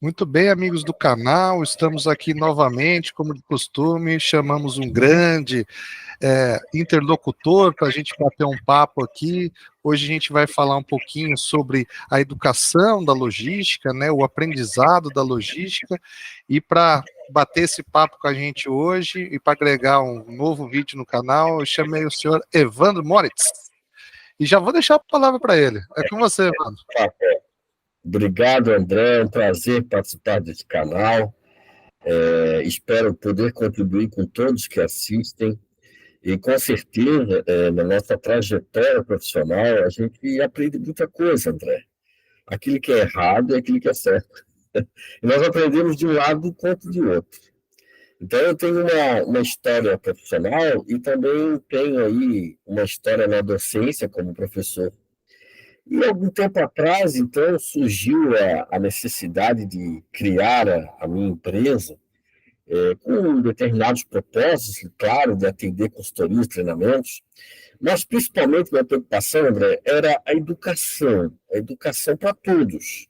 Muito bem, amigos do canal, estamos aqui novamente, como de costume, chamamos um grande interlocutor para a gente bater um papo aqui. Hoje a gente vai falar um pouquinho sobre a educação da logística, né, o aprendizado da logística, e para bater esse papo com a gente hoje e para agregar um novo vídeo no canal, eu chamei o senhor Evandro Moritz. E já vou deixar a palavra para ele. É com você, Evandro. Obrigado, André. É um prazer participar desse canal. Espero poder contribuir com todos que assistem. E, com certeza, na nossa trajetória profissional, a gente aprende muita coisa, André. Aquilo que é errado é aquilo que é certo. E nós aprendemos de um lado quanto de outro. Então, eu tenho uma história profissional e também tenho aí uma história na docência como professor. E algum tempo atrás, então, surgiu a necessidade de criar a minha empresa com determinados propósitos, claro, de atender consultorias, treinamentos, mas principalmente minha preocupação, André, era a educação para todos,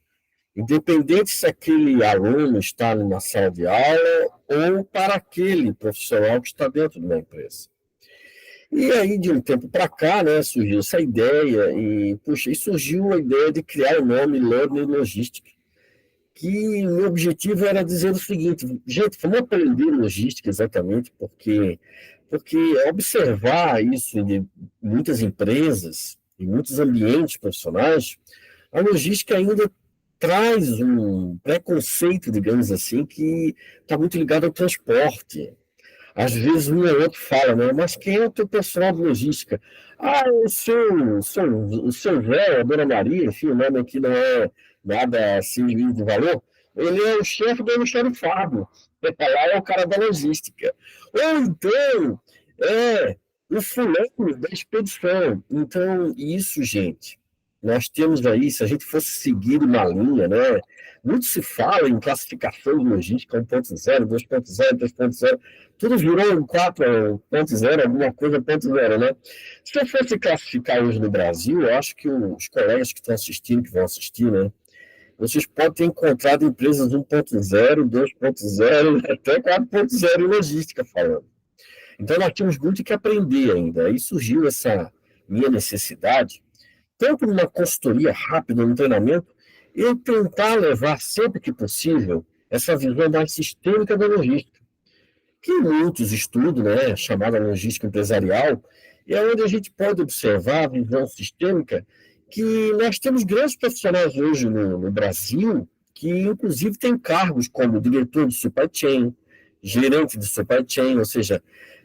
independente se aquele aluno está numa sala de aula ou para aquele profissional que está dentro de uma empresa. E aí, de um tempo para cá, né, surgiu essa ideia, e surgiu a ideia de criar o nome Learning Logistics, que o meu objetivo era dizer o seguinte: gente, vamos aprender logística exatamente, porque observar isso em muitas empresas, em muitos ambientes profissionais, a logística ainda traz um preconceito, digamos assim, que está muito ligado ao transporte. Às vezes um ou outro fala, né? Mas quem é o teu pessoal de logística? Ah, o seu Zé, a Dona Maria, enfim, o nome aqui não é nada assim de valor. Ele é o chefe do almoxarifado. Lá é o cara da logística. Ou então, o fulano da expedição. Então, isso, gente, nós temos aí, se a gente fosse seguir uma linha, né? Muito se fala em classificação de logística 1.0, 2.0, 3.0, tudo virou um 4.0, alguma coisa 0.0, né? Se eu fosse classificar hoje no Brasil, eu acho que os colegas que estão assistindo, que vão assistir, né? Vocês podem ter encontrado empresas 1.0, 2.0, até 4.0 em logística falando. Então, nós temos muito que aprender ainda. Aí surgiu essa minha necessidade, tanto numa consultoria rápida, no treinamento, eu tentar levar sempre que possível essa visão mais sistêmica da logística, que muitos estudam, né, chamada logística empresarial, e é onde a gente pode observar a visão sistêmica, que nós temos grandes profissionais hoje no Brasil, que inclusive têm cargos como diretor de supply chain, gerente de supply chain, ou seja,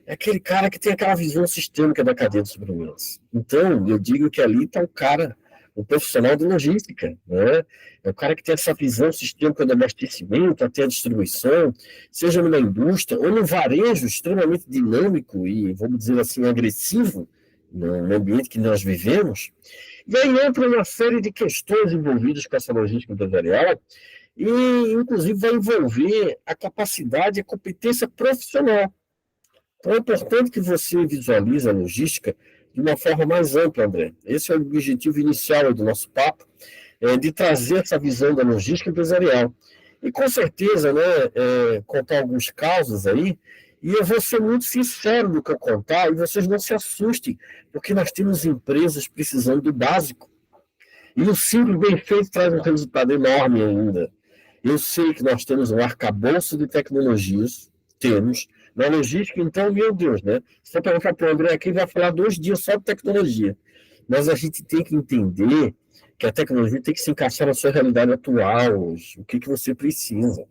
é aquele cara que tem aquela visão sistêmica da cadeia de suprimentos. Então, eu digo que ali está o cara, o profissional de logística, né? É o cara que tem essa visão sistêmica do abastecimento, até a distribuição, seja numa indústria ou no varejo extremamente dinâmico e, vamos dizer assim, agressivo, no ambiente que nós vivemos. E aí entra uma série de questões envolvidas com essa logística empresarial e, inclusive, vai envolver a capacidade e a competência profissional. Então, é importante que você visualize a logística de uma forma mais ampla, André. Esse é o objetivo inicial do nosso papo, de trazer essa visão da logística empresarial. E, com certeza, né, contar alguns casos aí, e eu vou ser muito sincero no que eu contar, e vocês não se assustem, porque nós temos empresas precisando do básico. E o simples bem feito traz um resultado enorme ainda. Eu sei que nós temos um arcabouço de tecnologias, temos. Na logística, então, meu Deus, né? Se você perguntar para o André aqui, ele vai falar 2 dias só de tecnologia. Mas a gente tem que entender que a tecnologia tem que se encaixar na sua realidade atual hoje. O que você precisa.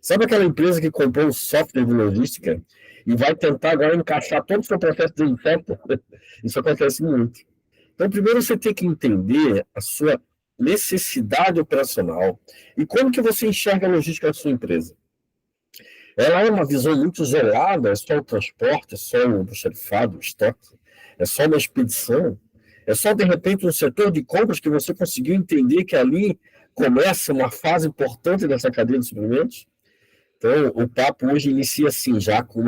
Sabe aquela empresa que comprou um software de logística e vai tentar agora encaixar todo o seu processo de oferta? Isso acontece muito. Então, primeiro você tem que entender a sua necessidade operacional e como que você enxerga a logística da sua empresa. Ela é uma visão muito isolada, é só o transporte, é só o almoxarifado, o estoque, é só uma expedição, é só, de repente, um setor de compras que você conseguiu entender que ali começa uma fase importante dessa cadeia de suprimentos. Então, o papo hoje inicia assim, já com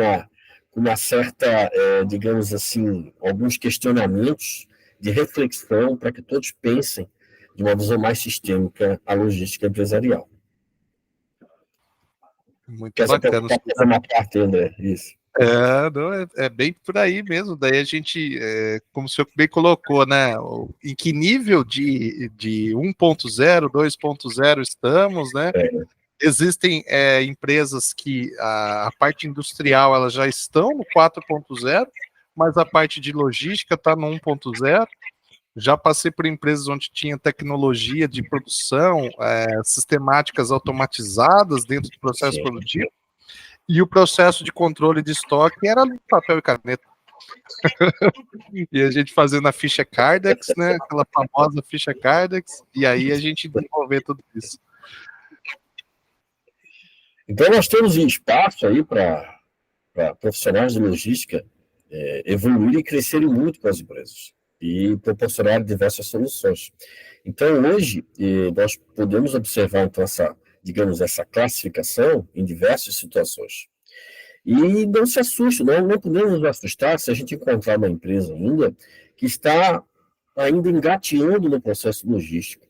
uma certa, digamos assim, alguns questionamentos de reflexão para que todos pensem de uma visão mais sistêmica a logística empresarial. Muito Quer se bacana. preocupar com uma parte, André? Isso. Não, é bem por aí mesmo. Daí a gente, como o senhor bem colocou, né? Em que nível de 1.0, 2.0 estamos, né? É, Existem empresas que a parte industrial elas já estão no 4.0, mas a parte de logística está no 1.0. Já passei por empresas onde tinha tecnologia de produção, sistemáticas automatizadas dentro do processo sim. produtivo, e o processo de controle de estoque era no papel e caneta. E a gente fazendo a ficha Cardex, né? Aquela famosa ficha Cardex, e aí a gente desenvolver tudo isso. Então, nós temos um espaço aí para profissionais de logística evoluírem e crescerem muito com as empresas e proporcionar diversas soluções. Então, hoje, nós podemos observar então, essa classificação em diversas situações. E não se assuste, não podemos nos assustar se a gente encontrar uma empresa ainda que está ainda engateando no processo logístico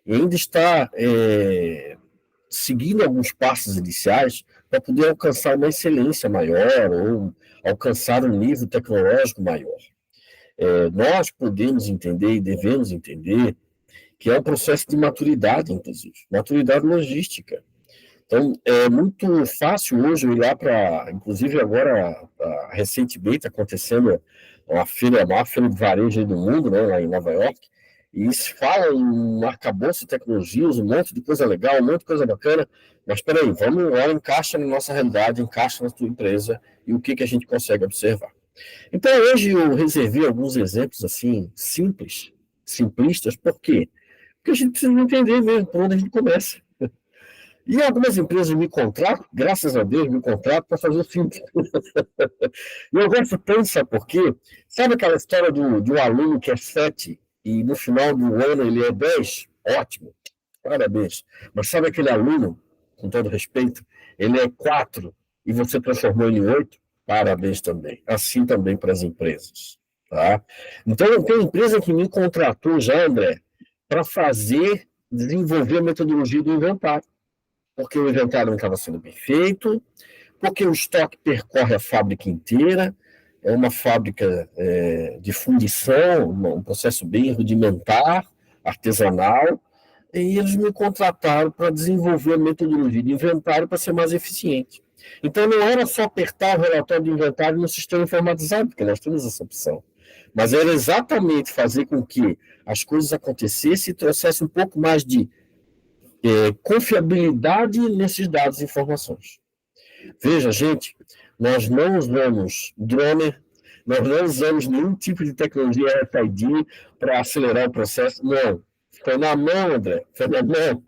e ainda está seguindo alguns passos iniciais para poder alcançar uma excelência maior ou alcançar um nível tecnológico maior. Nós podemos entender e devemos entender que é um processo de maturidade, inclusive, maturidade logística. Então, é muito fácil hoje olhar para, inclusive agora, recentemente acontecendo a maior feira de varejo do mundo, né, lá em Nova York, e se fala em um arcabouço de tecnologias, um monte de coisa legal, um monte de coisa bacana, mas espera aí, vamos lá, encaixa na nossa realidade, encaixa na tua empresa e o que a gente consegue observar. Então, hoje eu reservei alguns exemplos assim, simplistas, por quê? Porque a gente precisa entender mesmo por onde a gente começa. E algumas empresas me contratam, graças a Deus, me contratam para fazer o simples. E eu gosto tanto, sabe por quê? Sabe aquela história de um aluno que é 7 e no final do ano ele é 10? Ótimo, parabéns. Mas sabe aquele aluno, com todo respeito, ele é 4 e você transformou ele em 8? Parabéns também. Assim também para as empresas. Tá? Então, tem empresa que me contratou já, André, para desenvolver a metodologia do inventário. Porque o inventário não estava sendo bem feito, porque o estoque percorre a fábrica inteira, é uma fábrica de fundição, um processo bem rudimentar, artesanal, e eles me contrataram para desenvolver a metodologia de inventário para ser mais eficiente. Então, não era só apertar o relatório de inventário no sistema informatizado, porque nós temos essa opção, mas era exatamente fazer com que as coisas acontecessem e trouxessem um pouco mais de confiabilidade nesses dados e informações. Veja, gente, nós não usamos drone, nós não usamos nenhum tipo de tecnologia RFID para acelerar o processo, não. Foi na mão, André, foi na mão.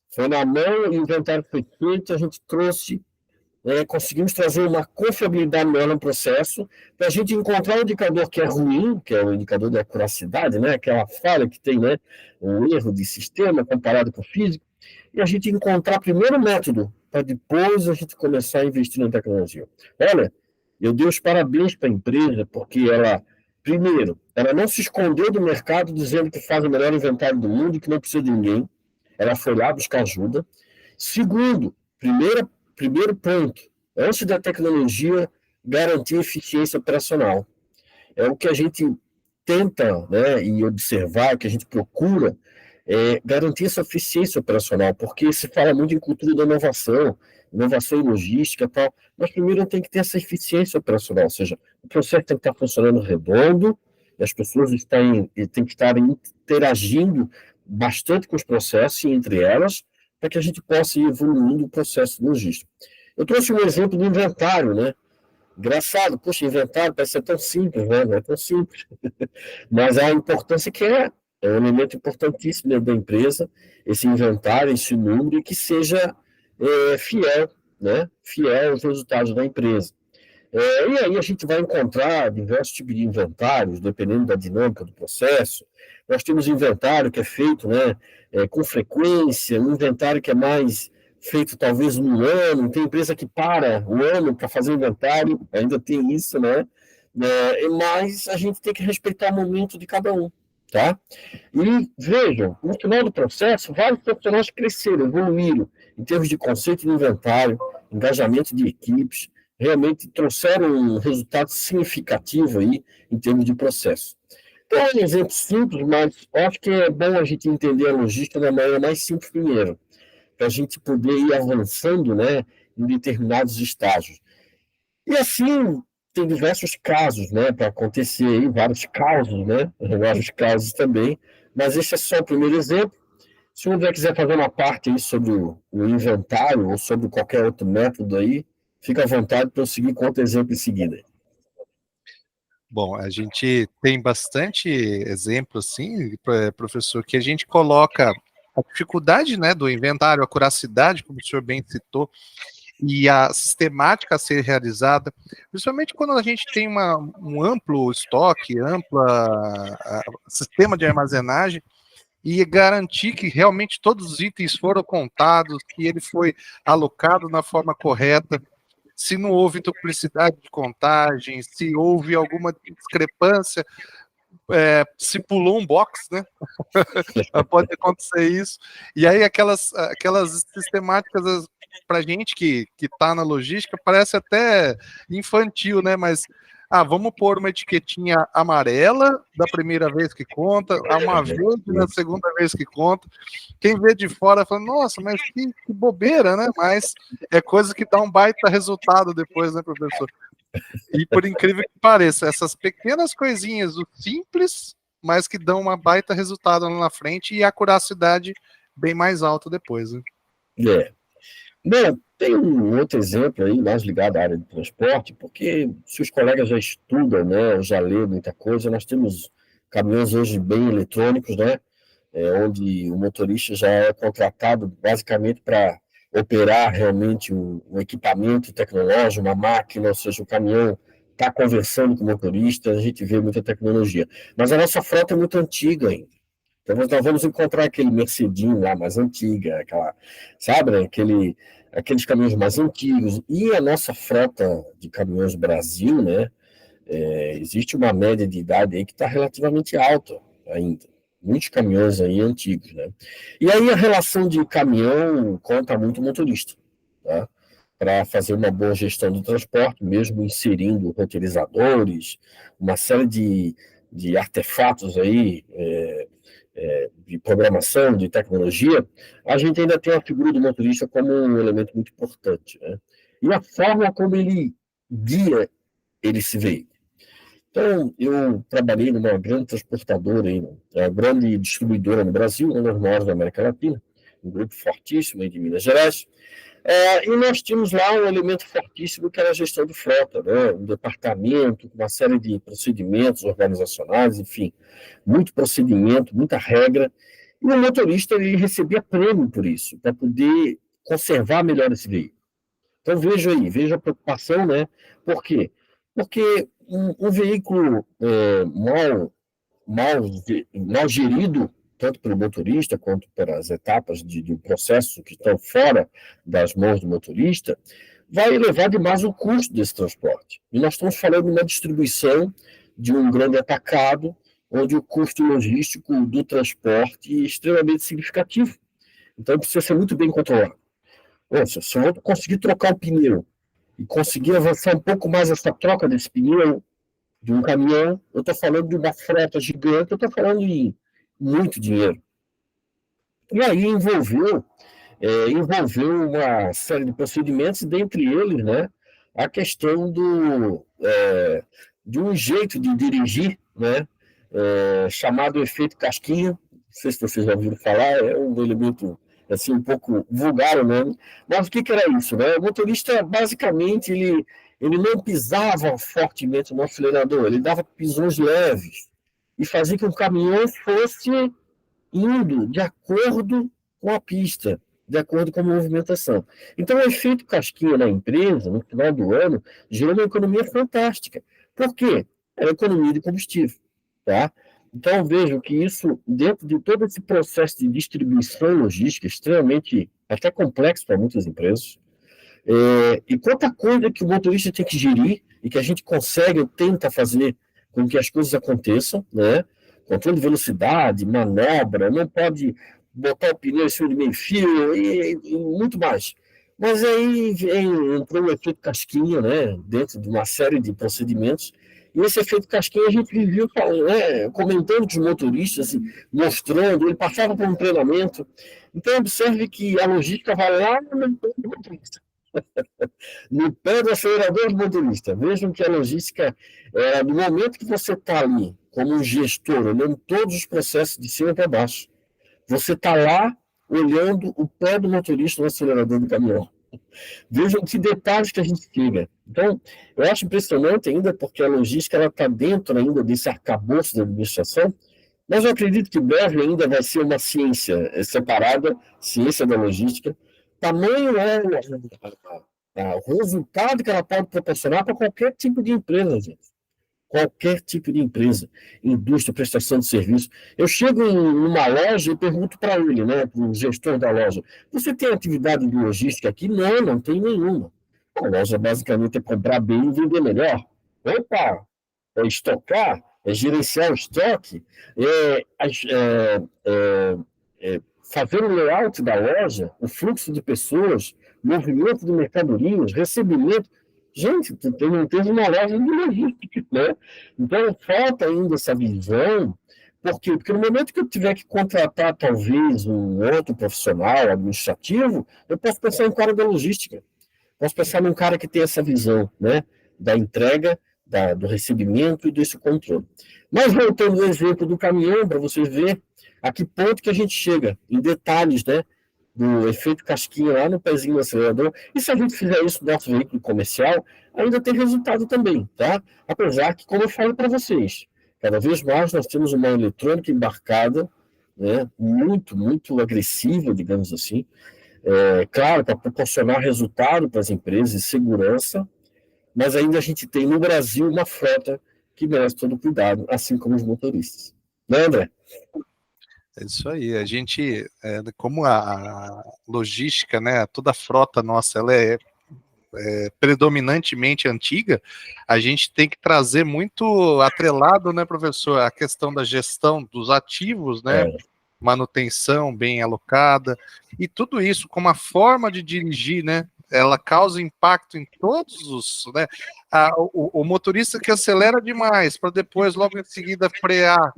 Foi na mão, o inventário foi feito, a gente trouxe, conseguimos trazer uma confiabilidade maior no processo, para a gente encontrar um indicador que é ruim, que é o indicador da acuracidade, né, aquela falha que tem, né, um erro de sistema comparado com o físico, e a gente encontrar primeiro o método, para depois a gente começar a investir na tecnologia. Olha, eu dei os parabéns para a empresa, porque primeiro, ela não se escondeu do mercado dizendo que faz o melhor inventário do mundo e que não precisa de ninguém, ela foi lá buscar ajuda. Segundo, primeiro ponto, antes da tecnologia, garantir eficiência operacional. É o que a gente tenta, né, e observar, que a gente procura, garantir essa eficiência operacional, porque se fala muito em cultura da inovação em logística e tal, mas primeiro tem que ter essa eficiência operacional, ou seja, o processo tem que estar funcionando redondo, e as pessoas têm que estar interagindo bastante com os processos e entre elas, para que a gente possa ir evoluindo o processo logístico. Eu trouxe um exemplo do inventário, né? Engraçado, poxa, inventário parece ser tão simples, né? Não é tão simples. Mas a importância que é um elemento importantíssimo dentro da empresa, esse inventário, esse número, e que seja fiel, né? Fiel aos resultados da empresa. E aí a gente vai encontrar diversos tipos de inventários, dependendo da dinâmica do processo. Nós temos inventário que é feito, né, com frequência, um inventário que é mais feito talvez no ano, tem empresa que para o ano para fazer inventário, ainda tem isso, né? Mas a gente tem que respeitar o momento de cada um. tá? E vejam, no final do processo, vários profissionais cresceram, evoluíram em termos de conceito de inventário, engajamento de equipes, realmente trouxeram um resultado significativo aí em termos de processo. Então, é um exemplo simples, mas eu acho que é bom a gente entender a logística da maneira mais simples primeiro, para a gente poder ir avançando, né, em determinados estágios. E assim, tem diversos casos, né, para acontecer aí, vários causos, né, vários casos também, mas esse é só o primeiro exemplo. Se o André quiser fazer uma parte aí sobre o inventário ou sobre qualquer outro método aí, fica à vontade para eu seguir com outro exemplo em seguida. Bom, a gente tem bastante exemplo, assim, professor, que a gente coloca a dificuldade, né, do inventário, a curacidade, como o senhor bem citou, e a sistemática a ser realizada, principalmente quando a gente tem um amplo estoque, sistema de armazenagem, e garantir que realmente todos os itens foram contados, que ele foi alocado na forma correta, se não houve duplicidade de contagem, se houve alguma discrepância, se pulou um box, né? Pode acontecer isso. E aí aquelas sistemáticas para gente que está na logística parece até infantil, né? Mas vamos pôr uma etiquetinha amarela da primeira vez que conta, uma verde na segunda vez que conta. Quem vê de fora fala, nossa, mas que bobeira, né? Mas é coisa que dá um baita resultado depois, né, professor? E por incrível que pareça, essas pequenas coisinhas, o simples, mas que dão uma baita resultado lá na frente e a curacidade bem mais alta depois, né? Bom, tem um outro exemplo aí, mais ligado à área de transporte, porque se os colegas já estudam, né, já lêem muita coisa, nós temos caminhões hoje bem eletrônicos, né, onde o motorista já é contratado basicamente para operar realmente um equipamento tecnológico, uma máquina, ou seja, o caminhão está conversando com o motorista, a gente vê muita tecnologia. Mas a nossa frota é muito antiga ainda. Então, nós vamos encontrar aquele Mercedinho lá mais antiga, aquela, sabe, né? Aqueles caminhões mais antigos. E a nossa frota de caminhões Brasil, né? Existe uma média de idade aí que está relativamente alta ainda. Muitos caminhões aí antigos, né? E aí a relação de caminhão conta muito motorista, tá? Para fazer uma boa gestão do transporte, mesmo inserindo roteirizadores, uma série de artefatos aí, de programação, de tecnologia, a gente ainda tem a figura do motorista como um elemento muito importante, né? E a forma como ele guia esse veículo. Então, eu trabalhei numa grande transportadora, aí, uma grande distribuidora no Brasil, uma das maiores da América Latina, um grupo fortíssimo aí de Minas Gerais, e nós tínhamos lá um elemento fortíssimo que era a gestão de frota, né? Um departamento, uma série de procedimentos organizacionais, enfim, muito procedimento, muita regra, e o motorista ele recebia prêmio por isso, para poder conservar melhor esse veículo. Então veja a preocupação, né? Por quê? Porque um veículo mal gerido, tanto pelo motorista quanto pelas etapas de um processo que estão fora das mãos do motorista, vai elevar demais o custo desse transporte. E nós estamos falando de uma distribuição de um grande atacado, onde o custo logístico do transporte é extremamente significativo. Então, precisa ser muito bem controlado. Ouça, se eu conseguir trocar o pneu e conseguir avançar um pouco mais essa troca desse pneu de um caminhão, eu estou falando de uma frota gigante, eu estou falando em muito dinheiro. E aí envolveu uma série de procedimentos, dentre eles, né, a questão de um jeito de dirigir, né, chamado efeito casquinha. Não sei se vocês já ouviram falar, é um elemento assim, um pouco vulgar o nome, mas o que era isso? Né? O motorista, basicamente, ele não pisava fortemente no acelerador, ele dava pisões leves e fazia que o caminhão fosse indo de acordo com a pista, de acordo com a movimentação. Então, o efeito casquinha na empresa, no final do ano, gerou uma economia fantástica. Por quê? Era economia de combustível. Tá? Então, vejo que isso, dentro de todo esse processo de distribuição logística, extremamente até complexo para muitas empresas, e quanta coisa que o motorista tem que gerir e que a gente consegue ou tenta fazer com que as coisas aconteçam, né? controle de velocidade, manobra, não pode botar o pneu em cima de meio fio e muito mais. Mas aí entrou o efeito casquinha, né, dentro de uma série de procedimentos, e esse efeito casquinha a gente vivia comentando com os motoristas, assim, mostrando, ele passava por um treinamento. Então, observe que a logística vai lá no pé do motorista. No pé do acelerador do motorista. Vejam que a logística, no momento que você está ali, como um gestor, olhando todos os processos de cima para baixo, você está lá olhando o pé do motorista no acelerador do caminhão. Vejam que detalhes que a gente chega. Então, eu acho impressionante ainda, porque a logística está dentro ainda desse arcabouço da administração, mas eu acredito que breve ainda vai ser uma ciência separada, ciência da logística. Tamanho é o resultado que ela pode proporcionar para qualquer tipo de empresa, gente. Qualquer tipo de empresa, indústria, prestação de serviço. Eu chego em uma loja e pergunto para ele, né, para o gestor da loja, você tem atividade de logística aqui? Não, não tem nenhuma. A loja basicamente é comprar bem e vender melhor. Opa, é estocar, é gerenciar o estoque, fazer o layout da loja, o fluxo de pessoas, movimento de mercadorias, recebimento. Gente, não teve uma loja de logística, né? Então, falta ainda essa visão. Por quê? Porque no momento que eu tiver que contratar, talvez, um outro profissional administrativo, eu posso pensar em cara da logística. Posso pensar num cara que tem essa visão, né? Da entrega, do recebimento e desse controle. Mas voltando ao exemplo do caminhão, para vocês verem a que ponto que a gente chega, em detalhes, né? Do efeito casquinha lá no pezinho do acelerador, e se a gente fizer isso no nosso veículo comercial, ainda tem resultado também, tá? Apesar que, como eu falo para vocês, cada vez mais nós temos uma eletrônica embarcada, né, muito, muito agressiva, digamos assim, claro, para proporcionar resultado para as empresas e segurança, mas ainda a gente tem no Brasil uma frota que merece todo cuidado, assim como os motoristas. Né, André? É isso aí, a gente, como a logística, né, toda a frota nossa, ela é predominantemente antiga, a gente tem que trazer muito atrelado, né, professor, a questão da gestão dos ativos, né, manutenção bem alocada, e tudo isso com uma forma de dirigir, né, ela causa impacto em todos os, né, o motorista que acelera demais, para depois, logo em seguida, frear,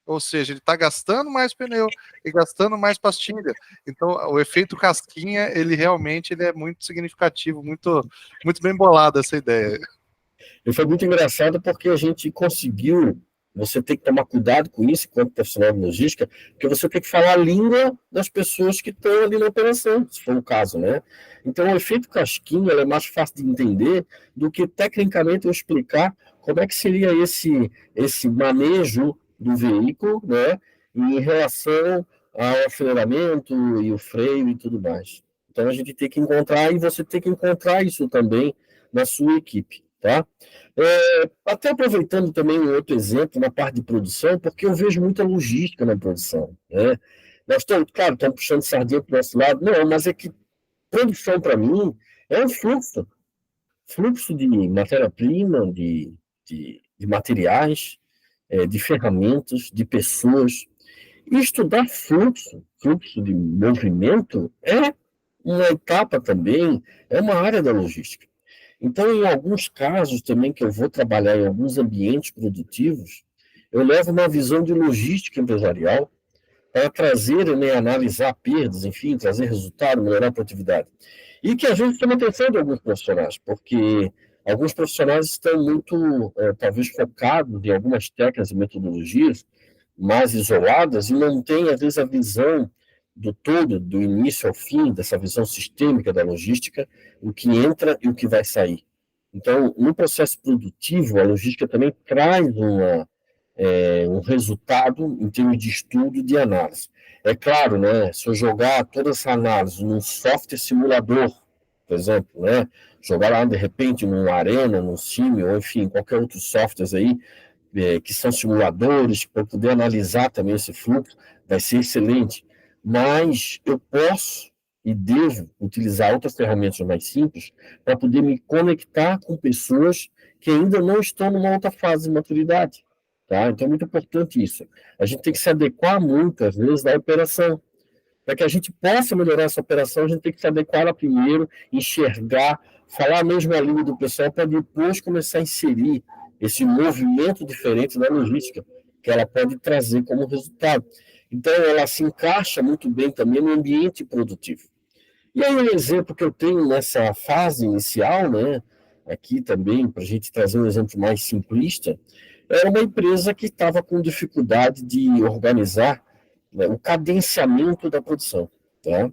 ou seja, ele está gastando mais pneu e gastando mais pastilha. Então, o efeito casquinha, ele realmente é muito significativo, muito, muito bem bolada essa ideia. E foi muito engraçado porque a gente conseguiu, você tem que tomar cuidado com isso, enquanto profissional de logística, porque você tem que falar a língua das pessoas que estão ali na operação, se for o caso, né? Então, o efeito casquinha é mais fácil de entender do que, tecnicamente, eu explicar como é que seria esse manejo do veículo, né, em relação ao aceleramento e o freio e tudo mais. Então, a gente tem que encontrar, e você tem que encontrar isso também na sua equipe, tá? Até aproveitando também um outro exemplo na parte de produção, porque eu vejo muita logística na produção, né? Nós estamos, claro, estamos puxando sardinha para o nosso lado, não, mas é que produção, para mim, é um fluxo de matéria-prima, de materiais, de ferramentas, de pessoas. E estudar fluxo de movimento, é uma etapa também, é uma área da logística. Então, em alguns casos também que eu vou trabalhar em alguns ambientes produtivos, eu levo uma visão de logística empresarial para trazer, né, analisar perdas, enfim, trazer resultado, melhorar a produtividade. E que a gente chama atenção de alguns profissionais, porque alguns profissionais estão muito, talvez, focados em algumas técnicas e metodologias mais isoladas e não têm, às vezes, a visão do todo, do início ao fim, dessa visão sistêmica da logística, o que entra e o que vai sair. Então, no processo produtivo, a logística também traz um resultado em termos de estudo, de análise. É claro, né, se eu jogar toda essa análise num software simulador, por exemplo, né, jogar lá, de repente, num Arena, num Sim, ou enfim, qualquer outro software aí, que são simuladores, para poder analisar também esse fluxo, vai ser excelente. Mas eu posso e devo utilizar outras ferramentas mais simples para poder me conectar com pessoas que ainda não estão numa outra fase de maturidade. Tá? Então é muito importante isso. A gente tem que se adequar muitas vezes à operação. Para que a gente possa melhorar essa operação, a gente tem que se adequar ela primeiro, enxergar, falar a mesma língua do pessoal, para depois começar a inserir esse movimento diferente da logística, que ela pode trazer como resultado. Então, ela se encaixa muito bem também no ambiente produtivo. E aí, um exemplo que eu tenho nessa fase inicial, né, aqui também, para a gente trazer um exemplo mais simplista, era uma empresa que estava com dificuldade de organizar, né, o cadenciamento da produção. Tá?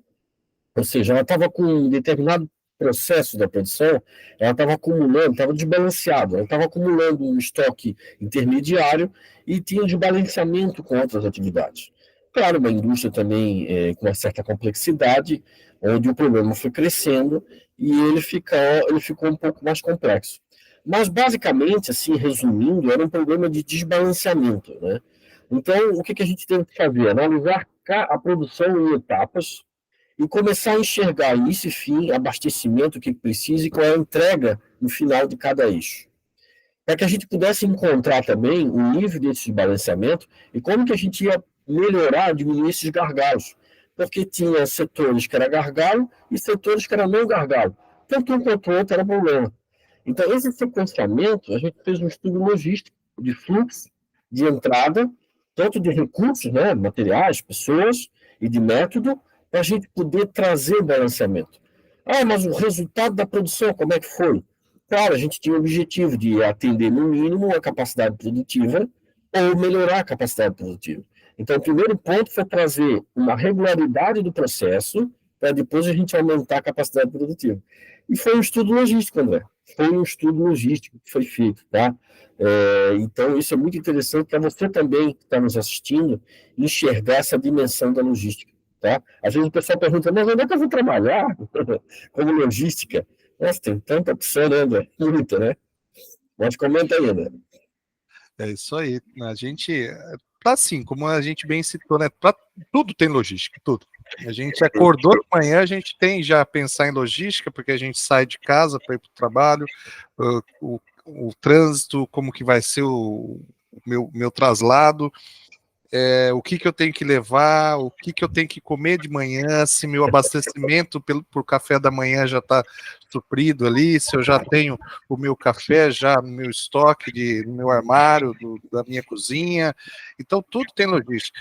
Ou seja, ela estava com um determinado processo da produção, ela estava acumulando, estava desbalanceado, ela estava acumulando um estoque intermediário e tinha desbalanceamento com outras atividades. Claro, uma indústria também com uma certa complexidade, onde o problema foi crescendo e ele ficou um pouco mais complexo. Mas, basicamente, assim, resumindo, era um problema de desbalanceamento, né? Então, o que a gente tem que fazer? Analisar a produção em etapas, e começar a enxergar início e fim, abastecimento, o que precisa e qual é a entrega no final de cada eixo. Para que a gente pudesse encontrar também o nível desse balanceamento e como que a gente ia melhorar, diminuir esses gargalos. Porque tinha setores que era gargalo e setores que era não gargalo. Tanto um quanto o outro era problema. Então, esse sequenciamento, a gente fez um estudo logístico de fluxo, de entrada, tanto de recursos, né, materiais, pessoas e de método, para a gente poder trazer o balanceamento. Ah, mas o resultado da produção, como é que foi? Claro, a gente tinha o objetivo de atender, no mínimo, a capacidade produtiva ou melhorar a capacidade produtiva. Então, o primeiro ponto foi trazer uma regularidade do processo para depois a gente aumentar a capacidade produtiva. E foi um estudo logístico, André. Foi um estudo logístico que foi feito, tá? Então, isso é muito interessante para você também que está nos assistindo enxergar essa dimensão da logística, tá? Às vezes o pessoal pergunta, mas onde é que eu vou trabalhar como logística? Nossa, tem tanta opção, né, André? Muita, né? Mas comenta aí, André. É isso aí. A gente, assim, como a gente bem citou, né? Tudo tem logística, tudo. A gente acordou de manhã, a gente tem já pensar em logística, porque a gente sai de casa para ir para o trabalho, o trânsito, como que vai ser o meu traslado, o que eu tenho que levar, o que eu tenho que comer de manhã, se meu abastecimento por café da manhã já está suprido ali, se eu já tenho o meu café já no meu estoque, no meu armário, da minha cozinha. Então, tudo tem logística.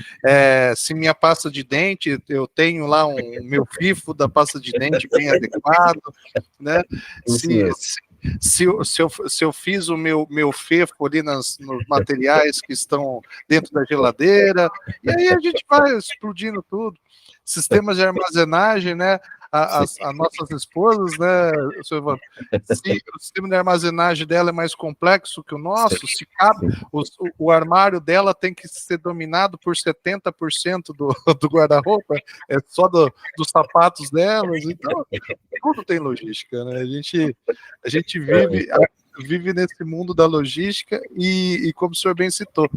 Se minha pasta de dente, eu tenho lá o meu FIFO da pasta de dente bem adequado, né? Se eu fiz o meu FEFO ali nos materiais que estão dentro da geladeira, e aí a gente vai explodindo tudo. Sistemas de armazenagem, né? As nossas esposas, né, seu Ivan, se o sistema de armazenagem dela é mais complexo que o nosso, se cabe, o armário dela tem que ser dominado por 70% do guarda-roupa, é só dos sapatos delas, então tudo tem logística, né? A gente vive nesse mundo da logística e como o senhor bem citou,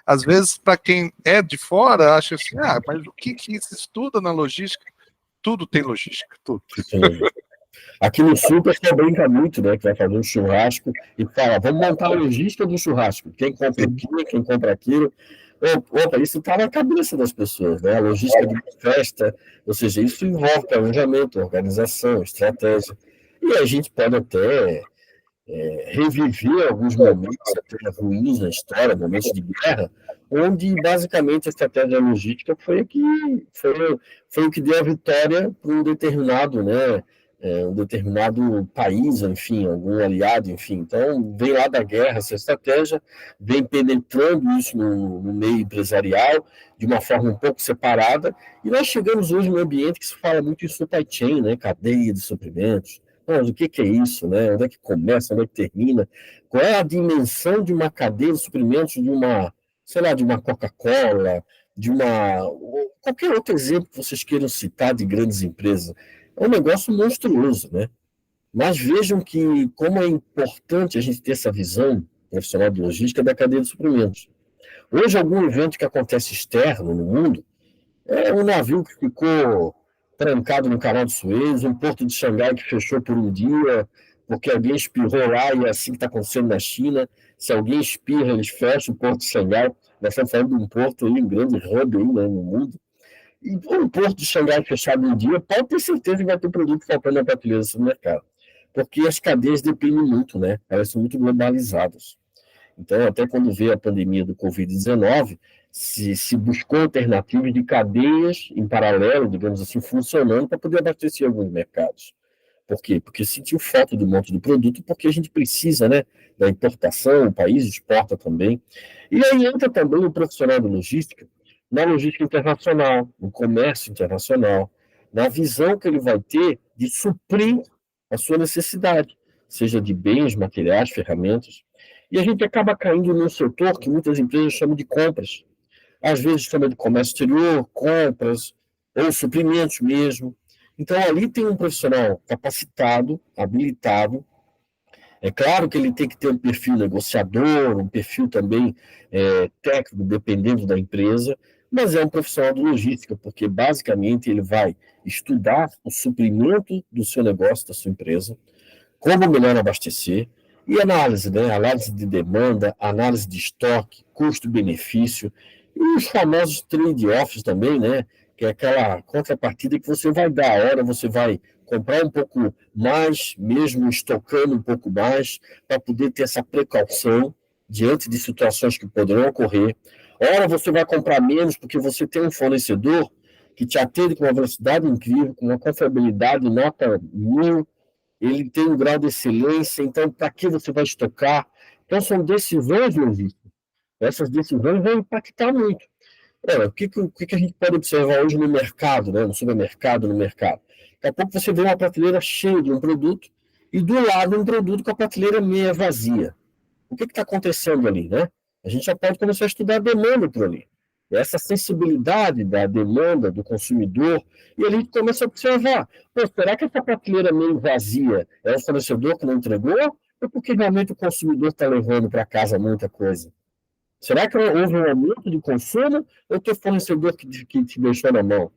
às vezes, para quem é de fora, acha assim, mas o que se estuda na logística? Tudo tem logística, tudo. Aqui no Sul, o pessoal brinca muito, né? Que vai fazer um churrasco e fala, vamos montar a logística do churrasco. Quem compra aquilo, quem compra aquilo. Opa, isso está na cabeça das pessoas, né? A logística de festa, ou seja, isso envolve planejamento, organização, estratégia. E a gente pode até reviver alguns momentos até ruins na história, momentos de guerra, onde basicamente a estratégia logística foi o que deu a vitória para um determinado, né, um determinado país, enfim, algum aliado, enfim. Então, vem lá da guerra essa estratégia, vem penetrando isso no meio empresarial de uma forma um pouco separada, e nós chegamos hoje num ambiente que se fala muito em supply chain, né, cadeia de suprimentos. Mas o que é isso, né? Onde é que começa, onde é que termina? Qual é a dimensão de uma cadeia de suprimentos de uma, sei lá, de uma Coca-Cola, qualquer outro exemplo que vocês queiram citar de grandes empresas? É um negócio monstruoso, né? Mas vejam que como é importante a gente ter essa visão profissional de logística da cadeia de suprimentos. Hoje, algum evento que acontece externo no mundo é um navio que ficou trancado no Canal de Suez, um porto de Xangai que fechou por um dia, porque alguém espirrou lá e é assim que está acontecendo na China. Se alguém espirra, eles fecham o Porto de Xangai. Nós estamos falando de um porto aí, um grande hub aí, né, no mundo. E um porto de Xangai fechado um dia, pode ter certeza que vai ter produto faltando na prateleira do mercado. Porque as cadeias dependem muito, né? Elas são muito globalizadas. Então, até quando veio a pandemia do Covid-19, se buscou alternativas de cadeias em paralelo, digamos assim, funcionando para poder abastecer alguns mercados. Por quê? Porque sentiu falta do monte do produto, porque a gente precisa, né, da importação, o país exporta também. E aí entra também o profissional da logística, na logística internacional, no comércio internacional, na visão que ele vai ter de suprir a sua necessidade, seja de bens, materiais, ferramentas. E a gente acaba caindo num setor que muitas empresas chamam de compras. Às vezes chama de comércio exterior, compras, ou suprimentos mesmo. Então, ali tem um profissional capacitado, habilitado. É claro que ele tem que ter um perfil negociador, um perfil também técnico, dependendo da empresa, mas é um profissional de logística, porque basicamente ele vai estudar o suprimento do seu negócio, da sua empresa, como melhor abastecer, e análise, né? Análise de demanda, análise de estoque, custo-benefício, e os famosos trade-offs também, né? Que é aquela contrapartida que você vai dar a hora, você vai comprar um pouco mais, mesmo estocando um pouco mais, para poder ter essa precaução diante de situações que poderão ocorrer. Ora, você vai comprar menos porque você tem um fornecedor que te atende com uma velocidade incrível, com uma confiabilidade nota 1000, ele tem um grau de excelência, então para que você vai estocar? Então são decisões logísticas. Essas decisões vão impactar muito. O que a gente pode observar hoje no mercado, né? No supermercado, no mercado? Daqui a pouco você vê uma prateleira cheia de um produto e do lado um produto com a prateleira meia vazia. O que está acontecendo ali, né? A gente já pode começar a estudar a demanda por ali. Essa sensibilidade da demanda do consumidor, e ali começa a observar, pô, será que essa prateleira meio vazia é o fornecedor que não entregou? Ou porque realmente o consumidor está levando para casa muita coisa? Será que houve um aumento de consumo ou teu fornecedor que te deixou na mão?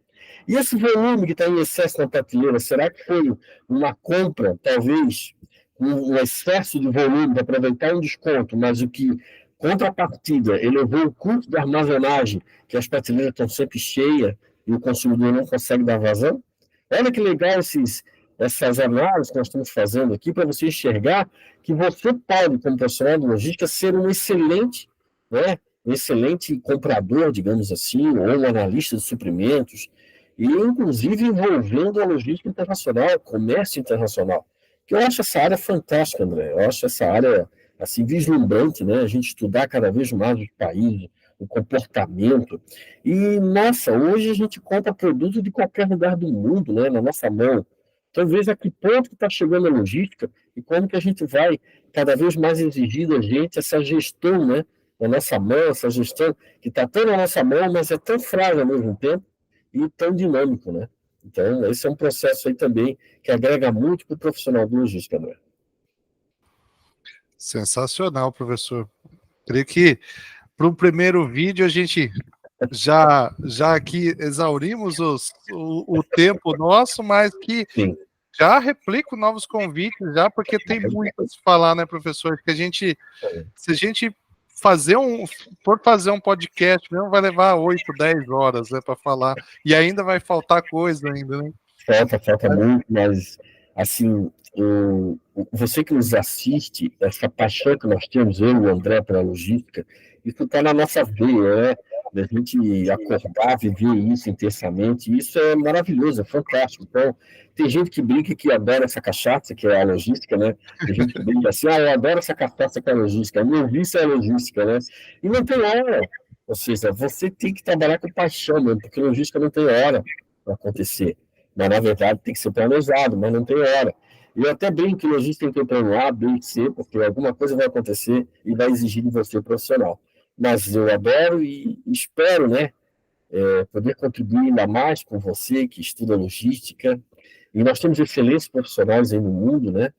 E esse volume que está em excesso na prateleira, será que foi uma compra, talvez, um excesso de volume para aproveitar um desconto, mas o que, contrapartida, elevou o custo da armazenagem, que as prateleiras estão sempre cheias e o consumidor não consegue dar vazão? Olha que legal essas análises que nós estamos fazendo aqui para você enxergar que você pode, como profissional de logística, ser um excelente, né, um excelente comprador, digamos assim, ou um analista de suprimentos, e inclusive envolvendo a logística internacional, comércio internacional. Que eu acho essa área fantástica, André. Eu acho essa área assim vislumbrante, né? A gente estudar cada vez mais os países, o comportamento. E, nossa, hoje a gente compra produto de qualquer lugar do mundo, né, na nossa mão. Então, veja a que ponto que está chegando a logística e como que a gente vai cada vez mais exigir da gente essa gestão, né, na nossa mão, essa gestão que está tão na nossa mão, mas é tão frágil ao mesmo tempo e tão dinâmico, né? Então, esse é um processo aí também que agrega muito para o profissional de logística, André. Sensacional, professor. Creio que para o primeiro vídeo a gente já aqui exaurimos o tempo nosso, mas que Sim. já replico novos convites, já porque tem muito a se falar, né, professor? Que se a gente for fazer um podcast mesmo, vai levar 8, 10 horas, né, para falar, e ainda vai faltar coisa ainda, né? Falta muito, mas assim, você que nos assiste, essa paixão que nós temos, eu e o André, pela logística, isso está na nossa veia, né? Da gente acordar, viver isso intensamente, isso é maravilhoso, é fantástico. Então, tem gente que brinca que adora essa cachaça, que é a logística, né? Tem gente que brinca assim, eu adoro essa cachaça que é a logística, meu vício é a logística, né? E não tem hora, ou seja, você tem que trabalhar com paixão mesmo, porque logística não tem hora para acontecer. Mas, na verdade, tem que ser planejado, mas não tem hora. E eu até brinco que logística tem que ter plano A, B e C, porque alguma coisa vai acontecer e vai exigir de você profissional. Mas eu adoro e espero, né, poder contribuir ainda mais com você que estuda logística. E nós temos excelentes profissionais aí no mundo, né,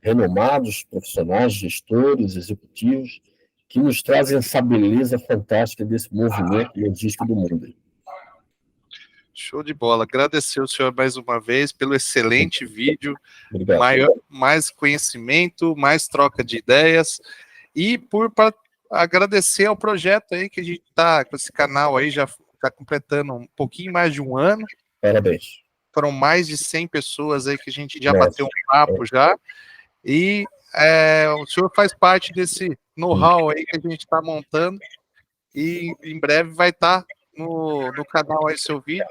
renomados profissionais, gestores, executivos, que nos trazem essa beleza fantástica desse movimento logístico do mundo. Show de bola. Agradecer o senhor mais uma vez pelo excelente vídeo, mais conhecimento, mais troca de ideias e para agradecer ao projeto aí que a gente está com esse canal aí, já está completando um pouquinho mais de um ano. Parabéns. Foram mais de 100 pessoas aí que a gente já bateu um papo já. E o senhor faz parte desse know-how aí que a gente está montando e em breve vai estar no canal aí seu vídeo.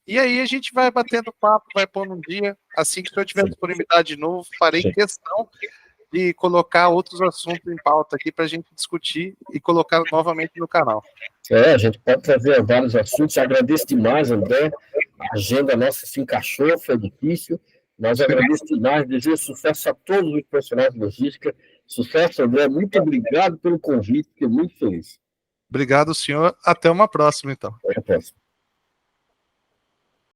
E aí a gente vai batendo papo, vai pondo um dia. Assim que o senhor tiver disponibilidade de novo, farei questão de colocar outros assuntos em pauta aqui para a gente discutir e colocar novamente no canal. A gente pode trazer vários assuntos. Agradeço demais, André. A agenda nossa se encaixou, foi difícil, mas agradeço demais. Desejo sucesso a todos os profissionais de logística. Sucesso, André. Muito obrigado pelo convite, fiquei muito feliz. Obrigado, senhor. Até uma próxima, então. Até a próxima.